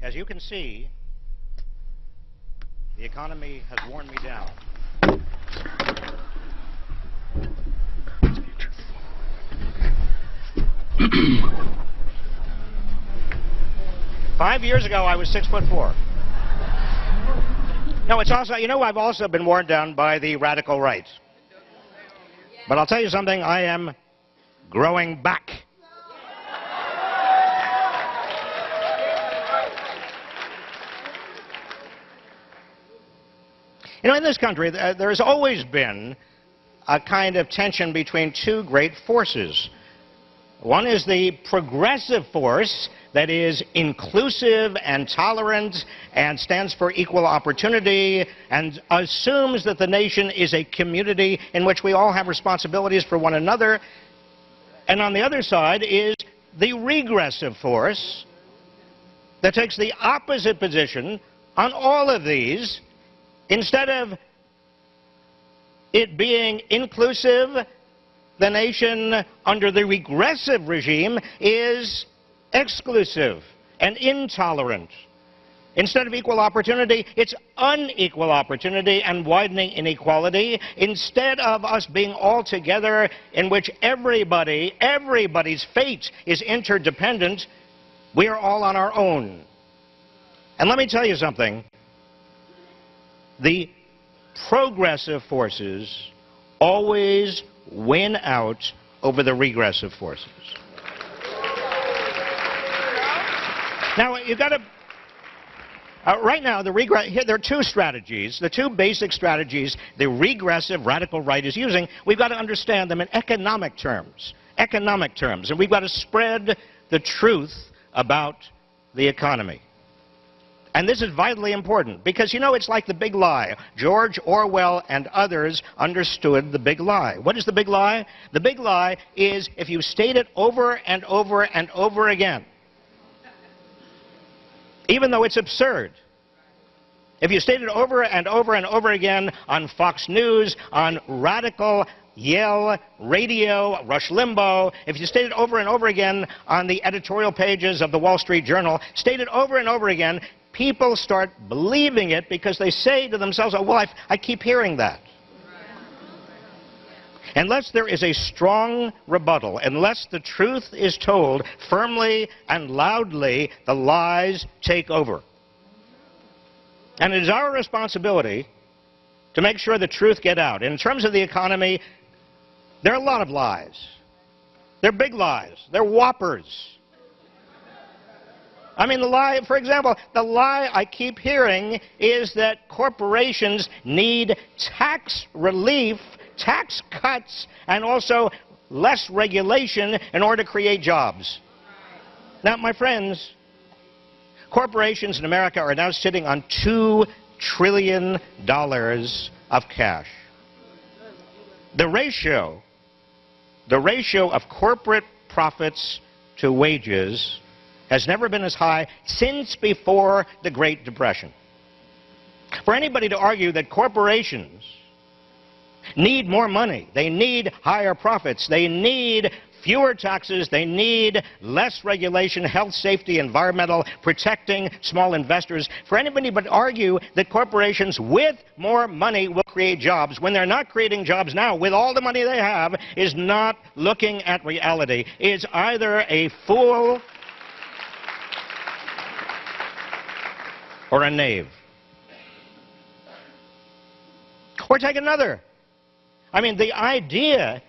As you can see, the economy has worn me down. Five years ago, I was 6'4". No, it's also, you know, I've also been worn down by the radical right. But I'll tell you something, I am growing back. You know, in this country, there's always been a kind of tension between two great forces. One is the progressive force that is inclusive and tolerant and stands for equal opportunity and assumes that the nation is a community in which we all have responsibilities for one another. And on the other side is the regressive force that takes the opposite position on all of these. Instead of it being inclusive, the nation under the regressive regime is exclusive and intolerant. Instead of equal opportunity, it's unequal opportunity and widening inequality. Instead of us being all together in which everybody's fate is interdependent, we are all on our own. And let me tell you something. The progressive forces always win out over the regressive forces. Now, you've got to... right now, here, there are two strategies, the two basic strategies the regressive radical right is using. We've got to understand them in economic terms. And we've got to spread the truth about the economy. And this is vitally important because, you know, it's like the big lie. George Orwell and others understood the big lie. What is the big lie? The big lie is if you state it over and over and over again, even though it's absurd. If you state it over and over and over again on Fox News, on radical Yale Radio, Rush Limbaugh, if you state it over and over again on the editorial pages of the Wall Street Journal, state it over and over again, people start believing it because they say to themselves, oh, well, I keep hearing that. Unless there is a strong rebuttal, unless the truth is told firmly and loudly, the lies take over. And it is our responsibility to make sure the truth gets out. In terms of the economy, there are a lot of lies. They're big lies. They're whoppers. I mean, the lie, for example, the lie I keep hearing is that corporations need tax relief, tax cuts, and also less regulation in order to create jobs. Now, my friends, corporations in America are now sitting on $2 trillion of cash. The ratio of corporate profits to wages has never been as high since before the Great Depression. For anybody to argue that corporations need more money, they need higher profits, they need fewer taxes, they need less regulation, health, safety, environmental, protecting small investors, for anybody but argue that corporations with more money will create jobs when they're not creating jobs now with all the money they have is not looking at reality, is either a fool or a knave. Or take another. I mean, the idea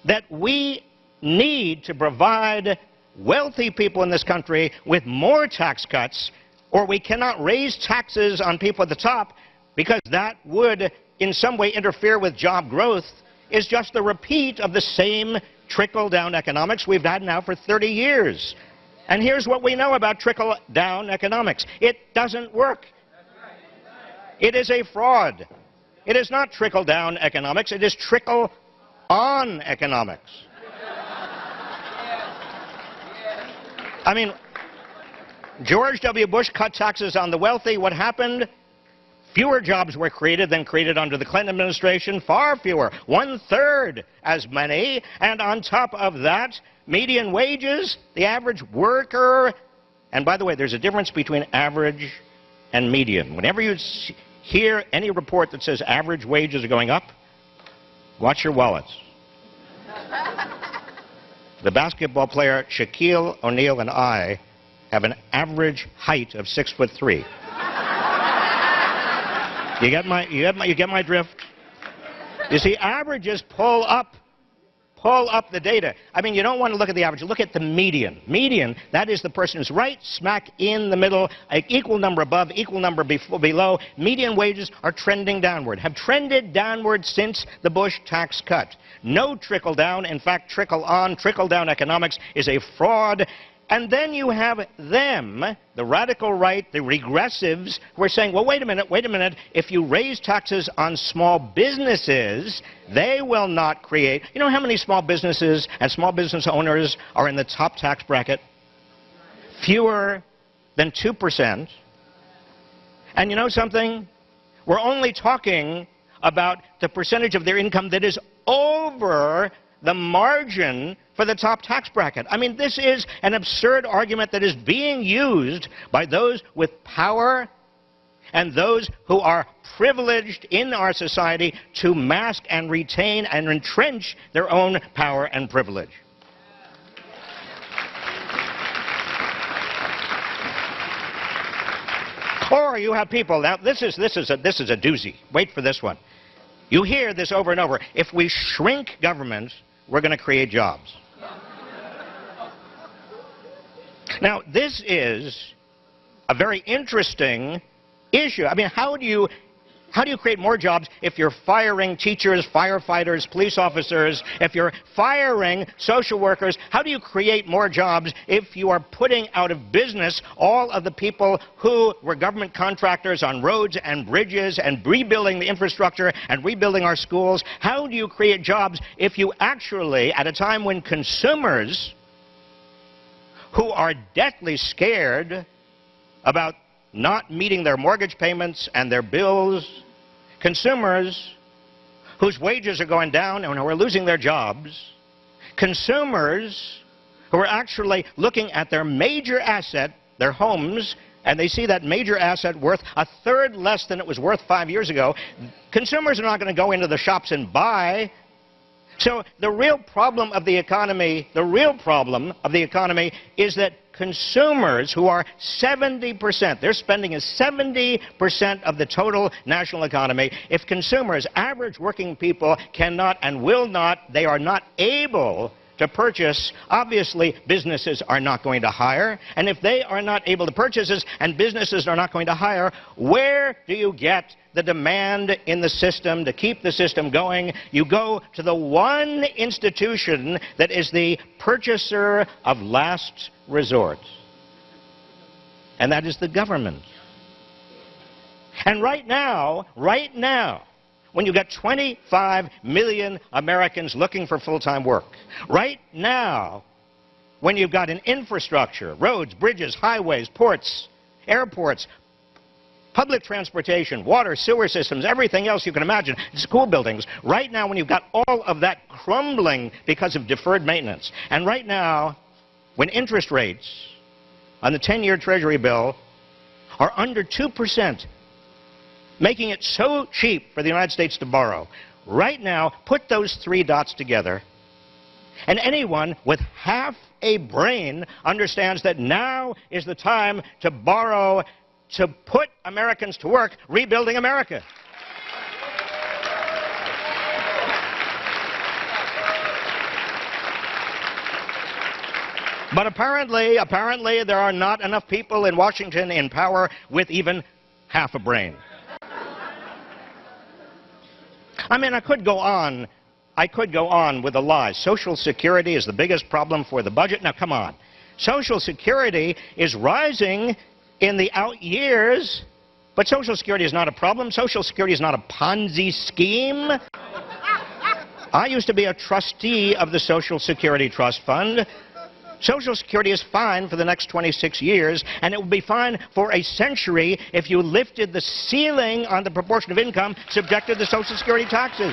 that we need to provide wealthy people in this country with more tax cuts, or we cannot raise taxes on people at the top because that would in some way interfere with job growth, is just the repeat of the same trickle-down economics we've had now for 30 years. And here's what we know about trickle-down economics. It doesn't work. It is a fraud. It is not trickle-down economics. It is trickle-on economics. I mean, George W. Bush cut taxes on the wealthy. What happened? Fewer jobs were created than created under the Clinton administration. Far fewer. 1/3 as many. And on top of that, median wages, the average worker And by the way, there's a difference between average and median. Whenever you hear any report that says average wages are going up, watch your wallets. The basketball player Shaquille O'Neal and I have an average height of 6'3". You get my drift? You see, averages pull up the data. I mean, you don't want to look at the average. Look at the median. Median, that is the person who's right smack in the middle, an equal number above, equal number below. Median wages are trending downward, have trended downward since the Bush tax cut. No trickle down. In fact, trickle on, trickle down economics is a fraud. And then you have them, the radical right, the regressives, who are saying, well, wait a minute, if you raise taxes on small businesses, they will not create. You know how many small businesses and small business owners are in the top tax bracket? Fewer than 2%. And you know something? We're only talking about the percentage of their income that is over the margin for the top tax bracket. I mean, this is an absurd argument that is being used by those with power and those who are privileged in our society to mask and retain and entrench their own power and privilege. Or you have people, now this is a doozy. Wait for this one. You hear this over and over. If we shrink government, we're going to create jobs. Now, this is a very interesting issue. I mean, how do you create more jobs if you're firing teachers, firefighters, police officers, if you're firing social workers? How do you create more jobs if you are putting out of business all of the people who were government contractors on roads and bridges and rebuilding the infrastructure and rebuilding our schools? How do you create jobs if you actually, at a time when consumers who are deathly scared about not meeting their mortgage payments and their bills, consumers whose wages are going down and who are losing their jobs, consumers who are actually looking at their major asset, their homes, and they see that major asset worth a third less than it was worth 5 years ago, consumers are not going to go into the shops and buy. So the real problem of the economy, is that consumers who are 70%, their spending is 70% of the total national economy. If consumers, average working people, cannot and will not, they are not able to purchase, obviously businesses are not going to hire. And if they are not able to purchase and businesses are not going to hire, where do you get the demand in the system to keep the system going? You go to the one institution that is the purchaser of last resort, and that is the government. And right now, when you've got 25 million Americans looking for full-time work, right now, when you've got an infrastructure, roads, bridges, highways, ports, airports, public transportation, water, sewer systems, everything else you can imagine, school buildings, right now when you've got all of that crumbling because of deferred maintenance, and right now when interest rates on the 10-year Treasury bill are under 2%, making it so cheap for the United States to borrow. Right now, put those three dots together, and anyone with half a brain understands that now is the time to borrow, to put Americans to work rebuilding America. But apparently there are not enough people in Washington in power with even half a brain. I mean, I could go on with the lies. Social Security is the biggest problem for the budget. Now, come on. Social Security is rising in the out years, but Social Security is not a problem. Social Security is not a Ponzi scheme. I used to be a trustee of the Social Security Trust Fund. Social Security is fine for the next 26 years, and it will be fine for a century if you lifted the ceiling on the proportion of income subjected to Social Security taxes.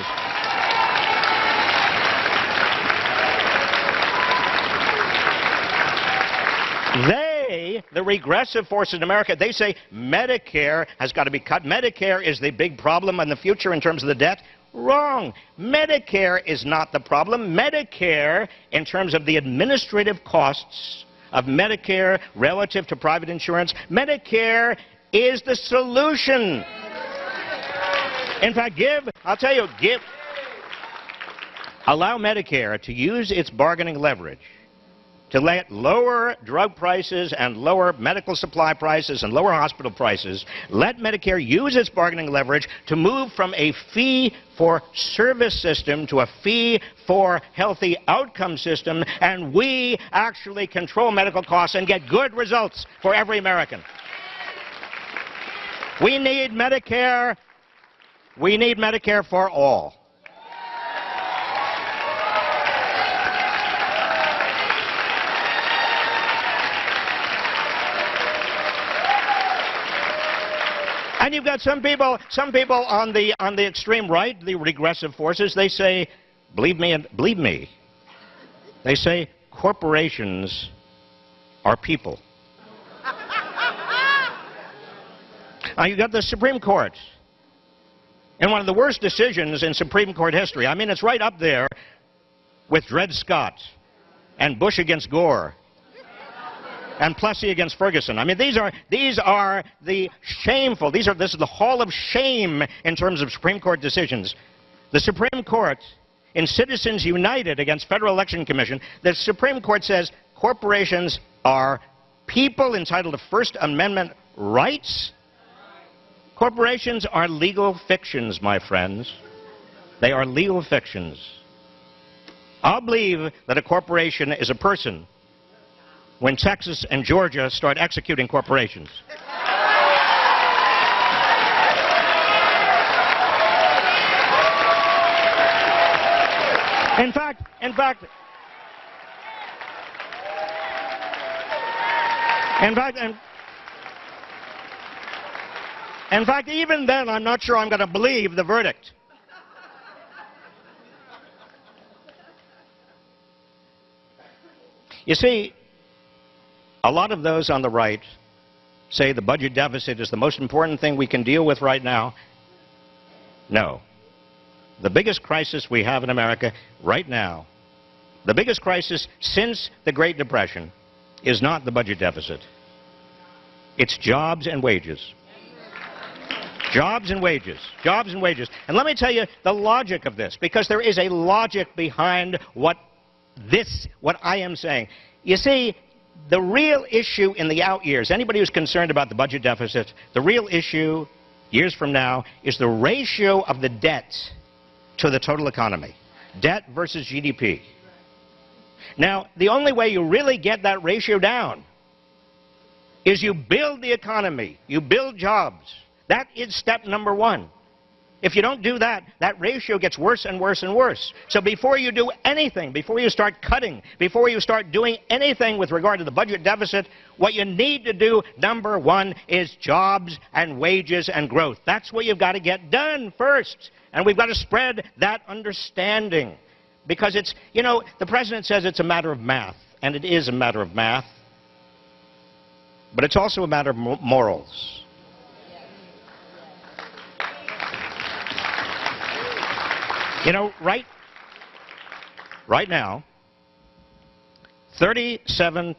the regressive forces in America, they say Medicare has got to be cut. Medicare is the big problem in the future in terms of the debt. Wrong. Medicare is not the problem. Medicare, in terms of the administrative costs of Medicare relative to private insurance, Medicare is the solution. In fact, allow Medicare to use its bargaining leverage to let lower drug prices and lower medical supply prices and lower hospital prices. Let Medicare use its bargaining leverage to move from a fee-for-service system to a fee-for-healthy outcome system, and we actually control medical costs and get good results for every American. We need Medicare. We need Medicare for all. And you've got some people on the extreme right, the regressive forces, they say, believe me, they say corporations are people. Now you've got the Supreme Court. And one of the worst decisions in Supreme Court history, I mean, it's right up there with Dred Scott and Bush against Gore and Plessy against Ferguson. I mean, these are the shameful, this is the hall of shame in terms of Supreme Court decisions. The Supreme Court, in Citizens United against Federal Election Commission, the Supreme Court says corporations are people entitled to First Amendment rights. Corporations are legal fictions, my friends. They are legal fictions. I'll believe that a corporation is a person when Texas and Georgia start executing corporations. In fact, even then, I'm not sure I'm going to believe the verdict. You see, a lot of those on the right say the budget deficit is the most important thing we can deal with right now. No. The biggest crisis we have in America right now, the biggest crisis since the Great Depression, is not the budget deficit. It's jobs and wages. Jobs and wages. Jobs and wages. And let me tell you the logic of this, because there is a logic behind what I am saying. You see, the real issue in the out years, anybody who's concerned about the budget deficit, the real issue years from now is the ratio of the debt to the total economy. Debt versus GDP. Now, the only way you really get that ratio down is you build the economy, you build jobs. That is step number one. If you don't do that, that ratio gets worse and worse and worse. So before you do anything, before you start cutting, before you start doing anything with regard to the budget deficit, what you need to do, number one, is jobs and wages and growth. That's what you've got to get done first. And we've got to spread that understanding. Because it's, you know, the president says it's a matter of math, and it is a matter of math. But it's also a matter of morals. You know, right now, 37%